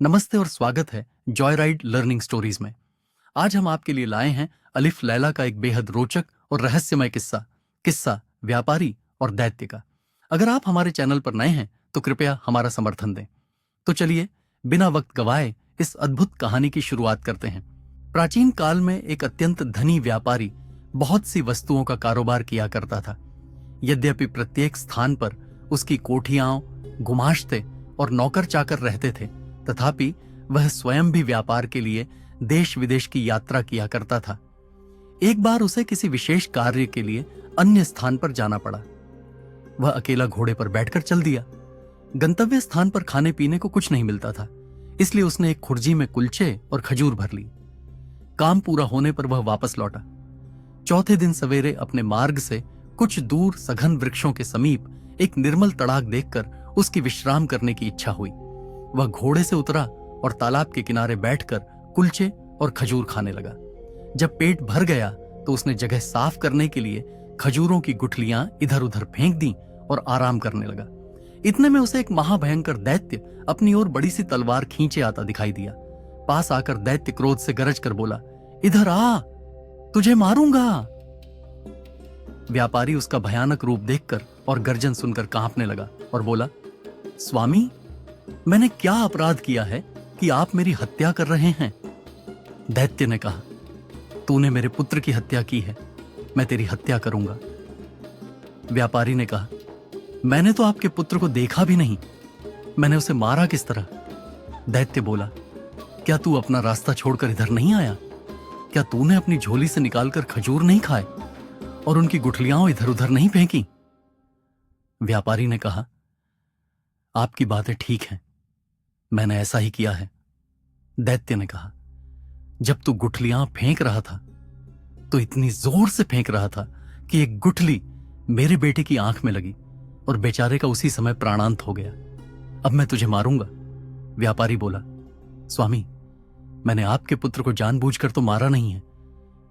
नमस्ते और स्वागत है जॉय राइड लर्निंग स्टोरीज में। आज हम आपके लिए लाए हैं अलिफ लैला का एक बेहद रोचक और रहस्यमय किस्सा किस्सा व्यापारी और दैत्य का। अगर आप हमारे चैनल पर नए हैं तो कृपया हमारा समर्थन दें। तो चलिए बिना वक्त गवाए इस अद्भुत कहानी की शुरुआत करते हैं। प्राचीन काल में एक अत्यंत धनी व्यापारी बहुत सी वस्तुओं का कारोबार किया करता था। यद्यपि प्रत्येक स्थान पर उसकी कोठियां, गुमाश्ते और नौकर चाकर रहते थे, तथापि वह स्वयं भी व्यापार के लिए देश विदेश की यात्रा किया करता था। एक बार उसे किसी विशेष कार्य के लिए अन्य स्थान पर जाना पड़ा। वह अकेला घोड़े पर बैठकर चल दिया। गंतव्य स्थान पर खाने पीने को कुछ नहीं मिलता था, इसलिए उसने एक खुर्जी में कुलचे और खजूर भर ली। काम पूरा होने पर वह वापस लौटा। चौथे दिन सवेरे अपने मार्ग से कुछ दूर सघन वृक्षों के समीप एक निर्मल तड़ाक देखकर उसकी विश्राम करने की इच्छा हुई। वह घोड़े से उतरा और तालाब के किनारे बैठकर कुलचे और खजूर खाने लगा। जब पेट भर गया तो उसने जगह साफ करने के लिए खजूरों की गुठलियां इधर उधर फेंक दी और आराम करने लगा। इतने में उसे एक महाभयंकर दैत्य अपनी ओर बड़ी सी तलवार खींचे आता दिखाई दिया। पास आकर दैत्य क्रोध से गरज कर बोला, इधर आ, तुझे मारूंगा। व्यापारी उसका भयानक रूप देखकर और गर्जन सुनकर कांपने लगा और बोला, स्वामी, मैंने क्या अपराध किया है कि आप मेरी हत्या कर रहे हैं? दैत्य ने कहा, तूने मेरे पुत्र की हत्या की है, मैं तेरी हत्या करूंगा। व्यापारी ने कहा, मैंने तो आपके पुत्र को देखा भी नहीं, मैंने उसे मारा किस तरह? दैत्य बोला, क्या तू अपना रास्ता छोड़कर इधर नहीं आया? क्या तूने अपनी झोली से निकालकर खजूर नहीं खाए और उनकी गुठलियां इधर उधर नहीं फेंकी? व्यापारी ने कहा, आपकी बातें ठीक हैं, मैंने ऐसा ही किया है। दैत्य ने कहा, जब तू गुठलियां फेंक रहा था तो इतनी जोर से फेंक रहा था कि एक गुठली मेरे बेटे की आंख में लगी और बेचारे का उसी समय प्राणांत हो गया। अब मैं तुझे मारूंगा। व्यापारी बोला, स्वामी, मैंने आपके पुत्र को जानबूझकर तो मारा नहीं है,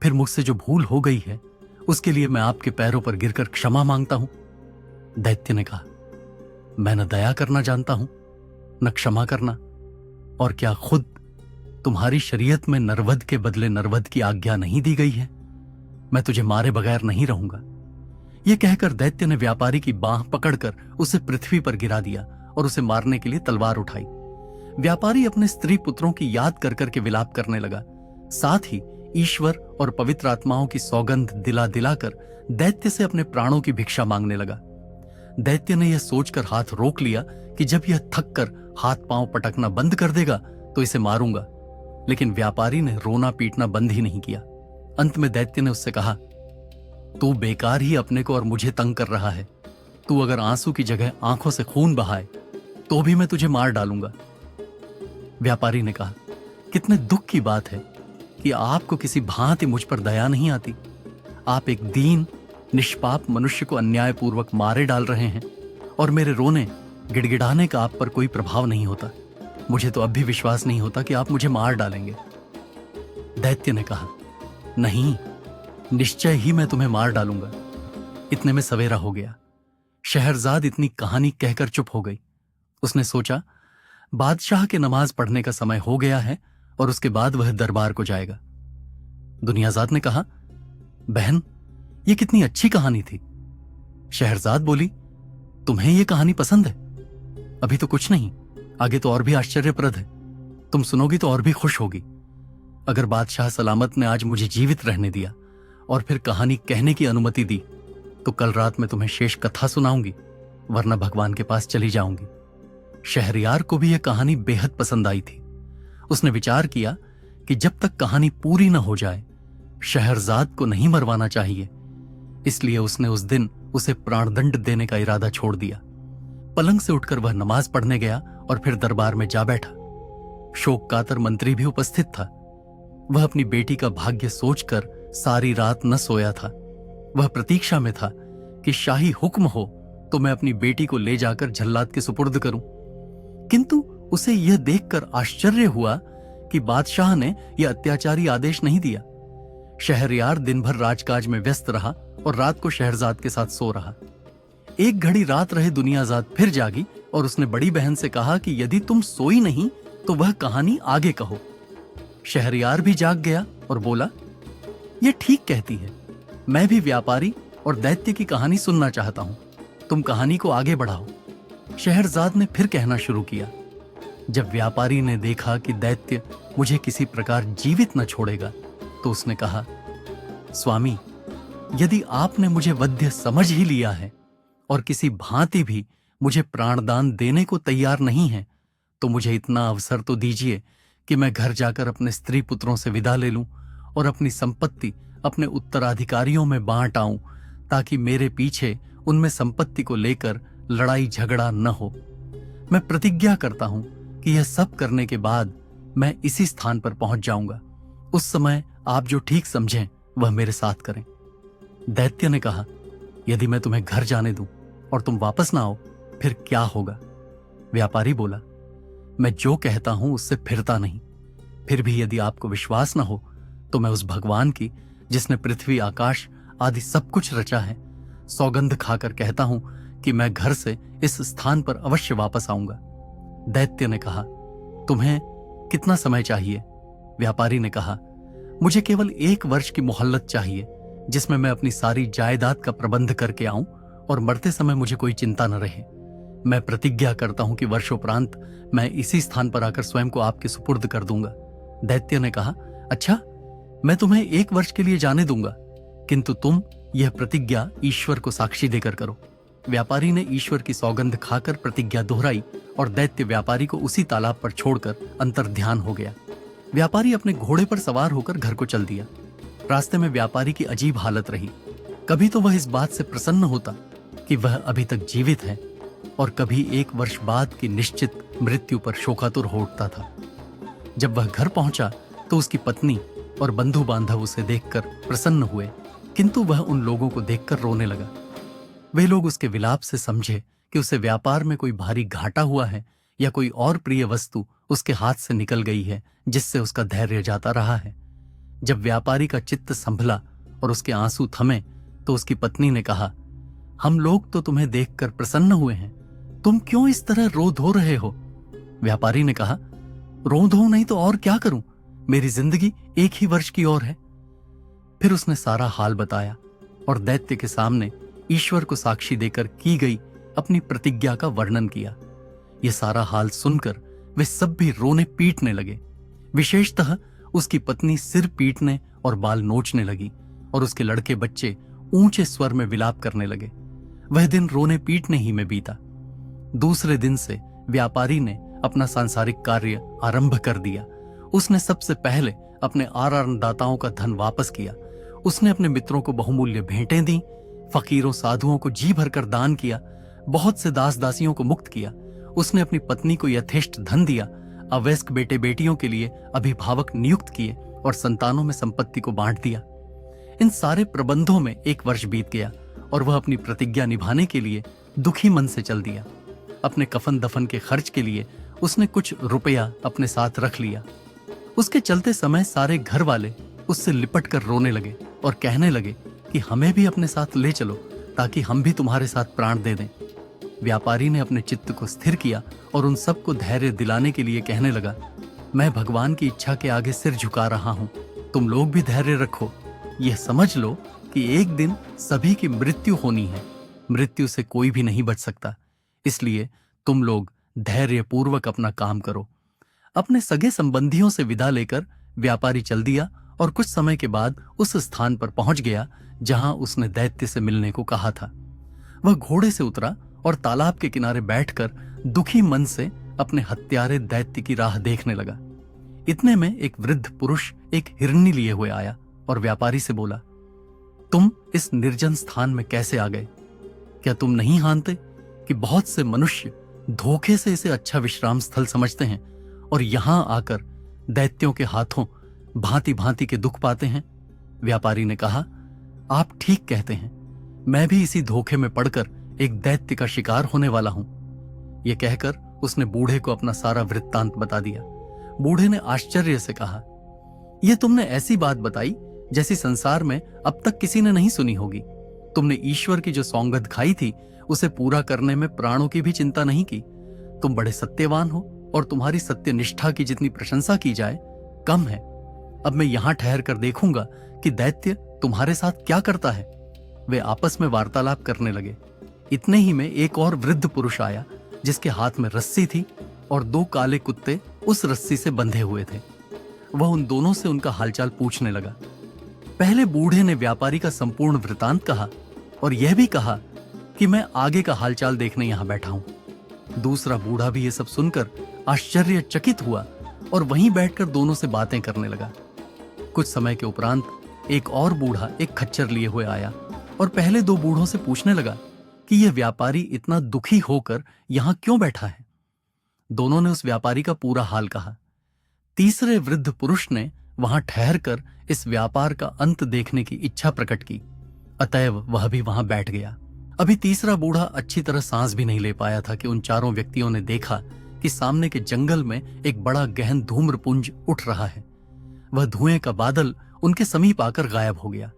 फिर मुझसे जो भूल हो गई है उसके लिए मैं आपके पैरों पर गिरकर क्षमा मांगता हूं। दैत्य ने कहा, मैं न दया करना जानता हूं न क्षमा करना, और क्या खुद तुम्हारी शरीयत में नरवध के बदले नरवध की आज्ञा नहीं दी गई है? मैं तुझे मारे बगैर नहीं रहूंगा। यह कहकर दैत्य ने व्यापारी की बांह पकड़कर उसे पृथ्वी पर गिरा दिया और उसे मारने के लिए तलवार उठाई। व्यापारी अपने स्त्री पुत्रों की याद कर करके विलाप करने लगा। साथ ही ईश्वर और पवित्र आत्माओं की सौगंध दिला दिलाकर दैत्य से अपने प्राणों की भिक्षा मांगने लगा। दैत्य ने यह सोचकर हाथ रोक लिया कि जब यह थक कर हाथ पांव पटकना बंद कर देगा तो इसे मारूंगा, लेकिन व्यापारी ने रोना पीटना बंद ही नहीं किया। अंत में दैत्य ने उससे कहा, तू बेकार ही अपने को और मुझे तंग कर रहा है। तू अगर आंसू की जगह आंखों से खून बहाए तो भी मैं तुझे मार डालूंगा। व्यापारी ने कहा, कितने दुख की बात है कि आपको किसी भांति मुझ पर दया नहीं आती। आप एक दीन निष्पाप मनुष्य को अन्यायपूर्वक मारे डाल रहे हैं और मेरे रोने गिड़गिड़ाने का आप पर कोई प्रभाव नहीं होता। मुझे तो अब भी विश्वास नहीं होता कि आप मुझे मार डालेंगे। दैत्य ने कहा, नहीं, निश्चय ही मैं तुम्हें मार डालूंगा। इतने में सवेरा हो गया। शहरजाद इतनी कहानी कहकर चुप हो गई। उसने सोचा, बादशाह के नमाज पढ़ने का समय हो गया है और उसके बाद वह दरबार को जाएगा। दुनियाजाद ने कहा, बहन, यह कितनी अच्छी कहानी थी। शहरजाद बोली, तुम्हें यह कहानी पसंद है? अभी तो कुछ नहीं, आगे तो और भी आश्चर्यप्रद है। तुम सुनोगी तो और भी खुश होगी। अगर बादशाह सलामत ने आज मुझे जीवित रहने दिया और फिर कहानी कहने की अनुमति दी तो कल रात मैं तुम्हें शेष कथा सुनाऊंगी, वरना भगवान के पास चली जाऊंगी। शहरयार को भी यह कहानी बेहद पसंद आई थी। उसने विचार किया कि जब तक कहानी पूरी न हो जाए शहरजाद को नहीं मरवाना चाहिए, इसलिए उसने उस दिन उसे प्राणदंड देने का इरादा छोड़ दिया। पलंग से उठकर वह नमाज पढ़ने गया और फिर दरबार में जा बैठा। शोक कातर मंत्री भी उपस्थित था। वह अपनी बेटी का भाग्य सोचकर सारी रात न सोया था। वह प्रतीक्षा में था कि शाही हुक्म हो तो मैं अपनी बेटी को ले जाकर झल्लाद के सुपुर्द करूं। किंतु उसे यह देखकर आश्चर्य हुआ कि बादशाह ने यह अत्याचारी आदेश नहीं दिया। शहरयार दिन भर राजकाज में व्यस्त रहा और रात को शहरजाद के साथ सो रहा। एक घड़ी रात रहे दुनियाजाद फिर जागी और उसने बड़ी बहन से कहा कि यदि तुम सोई नहीं तो वह कहानी आगे कहो। शहरयार भी जाग गया और बोला, यह ठीक कहती है, मैं भी व्यापारी और दैत्य की कहानी सुनना चाहता हूं, तुम कहानी को आगे बढ़ाओ। शहरजाद ने फिर कहना शुरू किया। जब व्यापारी ने देखा कि दैत्य मुझे किसी प्रकार जीवित न छोड़ेगा, तो उसने कहा, स्वामी, यदि आपने मुझे वध्य समझ ही लिया है और किसी भांति भी मुझे प्राणदान देने को तैयार नहीं है, तो मुझे इतना अवसर तो दीजिए कि मैं घर जाकर अपने स्त्री पुत्रों से विदा ले लूं और अपनी संपत्ति अपने उत्तराधिकारियों में बांट आऊं, ताकि मेरे पीछे उनमें संपत्ति को लेकर लड़ाई झगड़ा न हो। मैं प्रतिज्ञा करता हूं कि यह सब करने के बाद मैं इसी स्थान पर पहुंच जाऊंगा। उस समय आप जो ठीक समझें वह मेरे साथ करें। दैत्य ने कहा, यदि मैं तुम्हें घर जाने दूं और तुम वापस ना आओ, फिर क्या होगा? व्यापारी बोला, मैं जो कहता हूं उससे फिरता नहीं। फिर भी यदि आपको विश्वास न हो, तो मैं उस भगवान की, जिसने पृथ्वी आकाश आदि सब कुछ रचा है, सौगंध खाकर कहता हूं कि मैं घर से इस स्थान पर अवश्य वापस आऊंगा। दैत्य ने कहा, तुम्हें कितना समय चाहिए? व्यापारी ने कहा, मुझे केवल 1 वर्ष की मोहल्लत चाहिए, जिसमें मैं अपनी सारी जायदाद का प्रबंध करके आऊं और मरते समय मुझे कोई चिंता न रहे। मैं प्रतिज्ञा करता हूं कि वर्षोपरांत मैं इसी स्थान पर आकर स्वयं को आपके सुपुर्द कर दूंगा। दैत्य ने कहा, अच्छा, मैं तुम्हें 1 वर्ष के लिए जाने दूंगा, किंतु तुम यह प्रतिज्ञा ईश्वर को साक्षी देकर करो। व्यापारी ने ईश्वर की सौगंध खाकर प्रतिज्ञा दोहराई और दैत्य व्यापारी को उसी तालाब पर छोड़कर अंतर्ध्यान हो गया। व्यापारी अपने घोड़े पर सवार होकर घर को चल दिया। रास्ते में व्यापारी की अजीब हालत रही। कभी तो वह इस बात से प्रसन्न होता कि वह अभी तक जीवित है, और कभी 1 वर्ष बाद की निश्चित मृत्यु पर शोकातुर हो उठता था। जब वह घर पहुंचा तो उसकी पत्नी और बंधु बांधव उसे देखकर प्रसन्न हुए, किंतु वह उन लोगों को देखकर रोने लगा। वे लोग उसके विलाप से समझे कि उसे व्यापार में कोई भारी घाटा हुआ है या कोई और प्रिय वस्तु उसके हाथ से निकल गई है, जिससे उसका धैर्य जाता रहा है। जब व्यापारी का चित्त संभला और उसके आंसू थमे, तो उसकी पत्नी ने कहा, हम लोग तो तुम्हें देखकर प्रसन्न हुए हैं, तुम क्यों इस तरह रो धो रहे हो? व्यापारी ने कहा, रो धो नहीं तो और क्या करूं, मेरी जिंदगी 1 ही वर्ष की और है। फिर उसने सारा हाल बताया और दैत्य के सामने ईश्वर को साक्षी देकर की गई अपनी प्रतिज्ञा का वर्णन किया। यह सारा हाल सुनकर वे सब भी रोने पीटने लगे। विशेषतः उसकी पत्नी सिर पीटने और बाल नोचने लगी और उसके लड़के बच्चे ऊंचे स्वर में विलाप करने लगे। वह दिन रोने पीटने ही में बीता। दूसरे दिन से व्यापारी ने अपना सांसारिक कार्य आरंभ कर दिया। उसने सबसे पहले अपने आराधनदाताओं का धन वापस किया। उसने अपने मित्रों को बहुमूल्य भेंटें दी, फकीरों साधुओं को जी भरकर दान किया, बहुत से दास दासियों को मुक्त किया। उसने अपनी पत्नी को यथेष्ट धन दिया, अवयस्क बेटे बेटियों के लिए अभिभावक नियुक्त किए और संतानों में संपत्ति को बांट दिया। इन सारे प्रबंधों में 1 वर्ष बीत गया और वह अपनी प्रतिज्ञा निभाने के लिए दुखी मन से चल दिया। अपने कफन दफन के खर्च के लिए उसने कुछ रुपया अपने साथ रख लिया। उसके चलते समय सारे घर वाले उससे लिपट कर रोने लगे और कहने लगे कि हमें भी अपने साथ ले चलो, ताकि हम भी तुम्हारे साथ प्राण दे दें। व्यापारी ने अपने चित्त को स्थिर किया और उन सबको धैर्य दिलाने के लिए कहने लगा, मैं भगवान की इच्छा के आगे सिर झुका रहा हूं, तुम लोग भी धैर्य रखो। यह समझ लो कि एक दिन सभी की मृत्यु होनी है, मृत्यु से कोई भी नहीं बच सकता, इसलिए तुम लोग धैर्य पूर्वक अपना काम करो। अपने सगे संबंधियों से विदा लेकर व्यापारी चल दिया और कुछ समय के बाद उस स्थान पर पहुंच गया जहां उसने दैत्य से मिलने को कहा था। वह घोड़े से उतरा और तालाब के किनारे बैठकर दुखी मन से अपने हत्यारे दैत्य की राह देखने लगा। इतने में एक वृद्ध पुरुष एक हिरनी लिए हुए आया और व्यापारी से बोला, तुम इस निर्जन स्थान में कैसे आ गए? क्या तुम नहीं जानते कि बहुत से मनुष्य धोखे से इसे अच्छा विश्राम स्थल समझते हैं और यहां आकर दैत्यों के हाथों भांति भांति के दुख पाते हैं? व्यापारी ने कहा, आप ठीक कहते हैं, मैं भी इसी धोखे में पड़कर एक दैत्य का शिकार होने वाला हूं। यह कहकर उसने बूढ़े को अपना सारा वृत्तांत बता दिया। बूढ़े ने आश्चर्य से कहा, यह तुमने ऐसी बात बताई जैसी संसार में अब तक किसी ने नहीं सुनी होगी। तुमने ईश्वर की जो सौगंध खाई थी उसे पूरा करने में प्राणों की भी चिंता नहीं की। तुम बड़े सत्यवान हो और तुम्हारी सत्यनिष्ठा की जितनी प्रशंसा की जाए कम है। अब मैं यहां ठहर कर देखूंगा कि दैत्य तुम्हारे साथ क्या करता है। वे आपस में वार्तालाप करने लगे। इतने ही में एक और वृद्ध पुरुष आया जिसके हाथ में रस्सी थी और 2 काले कुत्ते उस रस्सी से बंधे हुए थे। वह उन दोनों से उनका हालचाल पूछने लगा। पहले बूढ़े ने व्यापारी का संपूर्ण वृतांत कहा और यह भी कहा कि मैं आगे का हालचाल देखने यहां बैठा हूं। दूसरा बूढ़ा भी यह सब सुनकर आश्चर्यचकित हुआ और वहीं बैठकर दोनों से बातें करने लगा। कुछ समय के उपरांत एक और बूढ़ा एक खच्चर लिए हुए आया और पहले 2 बूढ़ों से पूछने लगा कि यह व्यापारी इतना दुखी होकर यहां क्यों बैठा है। दोनों ने उस व्यापारी का पूरा हाल कहा। तीसरे वृद्ध पुरुष ने वहां ठहरकर इस व्यापार का अंत देखने की इच्छा प्रकट की, अतएव वह भी वहां बैठ गया। अभी तीसरा बूढ़ा अच्छी तरह सांस भी नहीं ले पाया था कि उन चारों व्यक्तियों ने देखा कि सामने के जंगल में एक बड़ा गहन धूम्रपुंज उठ रहा है। वह धुएं का बादल उनके समीप आकर गायब हो गया।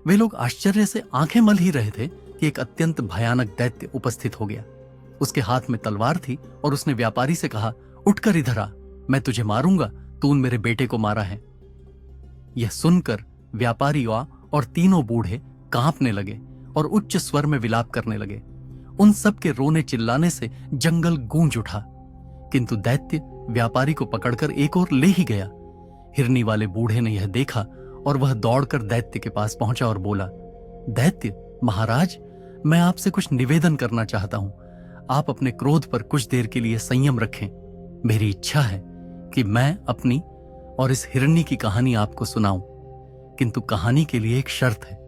वे लोग आश्चर्य से आंखें मल ही रहे थे कि एक अत्यंत भयानक दैत्य उपस्थित हो गया। उसके हाथ में तलवार थी और उसने व्यापारी से कहा, उठकर इधर आ, मैं तुझे मारूंगा, तूने मेरे बेटे को मारा है। यह सुनकर व्यापारी और तीनों बूढ़े कांपने लगे और उच्च स्वर में विलाप करने लगे। उन सब के रोने चिल्लाने से जंगल गूंज उठा, किंतु दैत्य व्यापारी को पकड़कर एक ओर ले ही गया। हिरनी वाले बूढ़े ने यह देखा और वह दौड़कर दैत्य के पास पहुंचा और बोला, दैत्य महाराज, मैं आपसे कुछ निवेदन करना चाहता हूं। आप अपने क्रोध पर कुछ देर के लिए संयम रखें। मेरी इच्छा है कि मैं अपनी और इस हिरनी की कहानी आपको सुनाऊं, किंतु कहानी के लिए एक शर्त है।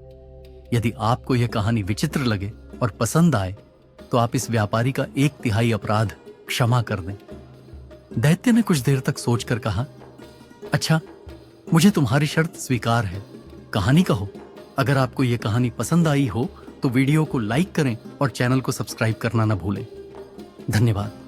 यदि आपको यह कहानी विचित्र लगे और पसंद आए तो आप इस व्यापारी का 1/3 अपराध क्षमा कर दें। दैत्य ने कुछ देर तक सोचकर कहा, अच्छा, मुझे तुम्हारी शर्त स्वीकार है। कहानी कहो। अगर आपको यह कहानी पसंद आई हो तो वीडियो को लाइक करें और चैनल को सब्सक्राइब करना न भूलें। धन्यवाद।